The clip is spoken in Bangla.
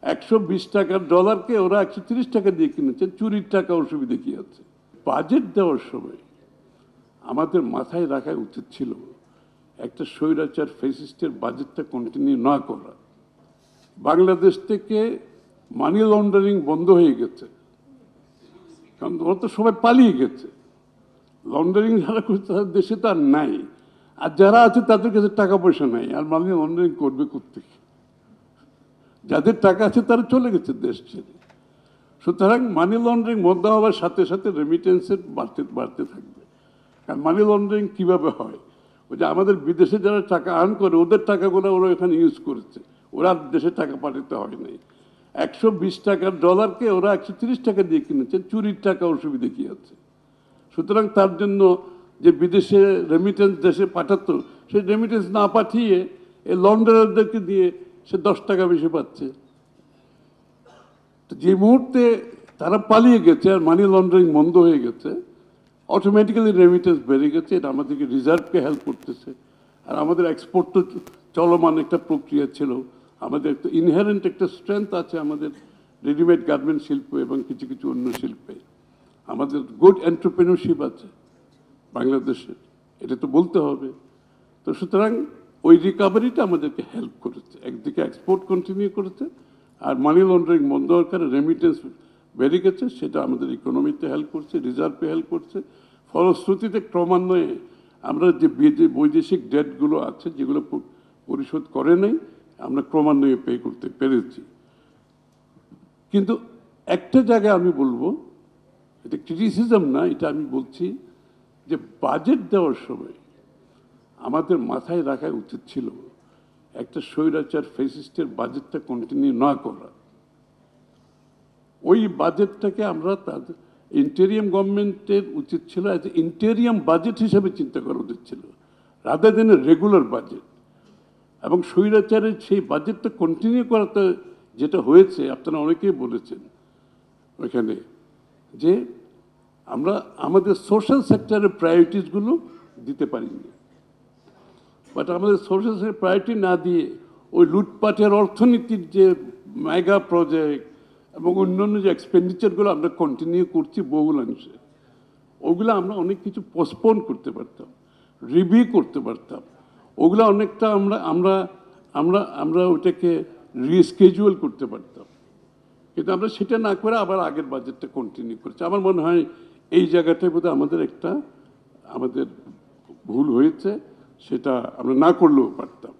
120 টাকার ডলারকে ওরা 130 টাকা দিয়ে কিনেছে, চুরির টাকা অসুবিধা কি আছে? বাজেট দেওয়ার সময় আমাদের মাথায় রাখা উচিত ছিল একটা স্বৈরাচার ফ্যাসিস্টের বাজেটটা কন্টিনিউ না করা। বাংলাদেশ থেকে মানি লন্ডারিং বন্ধ হয়ে গেছে, কারণ ওরা তো সবাই পালিয়ে গেছে। লন্ডারিং যারা করছে তাদের দেশে তো আর নাই, আর যারা আছে তাদের কাছে টাকা পয়সা নাই, আর মানি লন্ডারিং করবে কোত্থেকে? যাদের টাকা আছে তারা চলে গেছে দেশ ছেড়ে। সুতরাং মানি লন্ডারিং বন্ধ হওয়ার সাথে সাথে রেমিটেন্সের বাড়তে থাকবে। কারণ মানি লন্ডারিং কীভাবে হয়? ওই যে আমাদের বিদেশে যারা টাকা আর্ন করে ওদের টাকাগুলো ওরা এখানে ইউজ করেছে, ওরা দেশে টাকা পাঠাতে হয় নাই। 120 টাকার ডলারকে ওরা 130 টাকা দিয়ে কিনেছে, চুরির টাকা অসুবিধা কি আছে? সুতরাং তার জন্য যে বিদেশে রেমিটেন্স দেশে পাঠাতো, সেই রেমিটেন্স না পাঠিয়ে এই লন্ডারদেরকে দিয়ে সে 10 টাকা বেশি পাচ্ছে। তো যে মুহূর্তে তারা পালিয়ে গেছে আর মানি লন্ডারিং বন্ধ হয়ে গেছে, অটোমেটিক্যালি রেমিটেন্স বেড়ে গেছে। এটা আমাদেরকে রিজার্ভকে হেল্প করতেছে। আর আমাদের এক্সপোর্ট তো চলমান একটা প্রক্রিয়া ছিল, আমাদের একটা ইনহেরেন্ট একটা স্ট্রেংথ আছে আমাদের রেডিমেড গার্মেন্ট শিল্প এবং কিছু কিছু অন্য শিল্পে। আমাদের গুড এন্টারপ্রেনারশিপ আছে বাংলাদেশে, এটা তো বলতে হবে। তো সুতরাং ওই রিকভারিটা আমাদেরকে হেল্প করেছে, একদিকে এক্সপোর্ট কন্টিনিউ করেছে আর মানি লন্ডারিং বন্ধ হওয়ার কারণে রেমিটেন্স বেড়ে গেছে, সেটা আমাদের ইকোনমিতে হেল্প করছে, রিজার্ভে হেল্প করছে। ফলশ্রুতিতে ক্রমান্বয়ে আমরা যে বৈদেশিক ডেটগুলো আছে যেগুলো পরিশোধ করে নাই, আমরা ক্রমান্বয়ে পে করতে পেরেছি। কিন্তু একটা জায়গায় আমি বলবো, এটা ক্রিটিসিজম না, এটা আমি বলছি যে বাজেট দেওয়ার সময় আমাদের মাথায় রাখা উচিত ছিল একটা স্বৈরাচার ফ্যাসিস্টের বাজেটটা কন্টিনিউ না করা। ওই বাজেটটাকে আমরা তাদের ইন্টেরিয়াম গভর্নমেন্টের উচিত ছিল অ্যাজ ইন্টেরিয়াম বাজেট হিসেবে চিন্তা করা উচিত ছিল, রাদার দেন রেগুলার বাজেট। এবং স্বৈরাচারের সেই বাজেটটা কন্টিনিউ করাতে যেটা হয়েছে, আপনারা অনেকেই বলেছেন ওইখানে, যে আমরা আমাদের সোশ্যাল সেক্টরের প্রায়োরিটিসগুলো দিতে পারিনি। বাট আমাদের সোশ্যাল সেক্টর প্রায়োরিটি না দিয়ে ওই লুটপাটের অর্থনীতির যে মেগা প্রজেক্ট এবং অন্যান্য যে এক্সপেন্ডিচারগুলো আমরা কন্টিনিউ করছি বহুলাংশে, ওগুলো আমরা অনেক কিছু পোস্টপোন করতে পারতাম, রিভিউ করতে পারতাম। ওগুলো অনেকটা আমরা আমরা আমরা আমরা ওইটাকে রিস্কেজুয়াল করতে পারতাম। কিন্তু আমরা সেটা না করে আবার আগের বাজেটটা কন্টিনিউ করছি। আমার মনে হয় এই জায়গাটায় বোধহয় আমাদের ভুল হয়েছে, সেটা আমরা না করলেও পারতাম।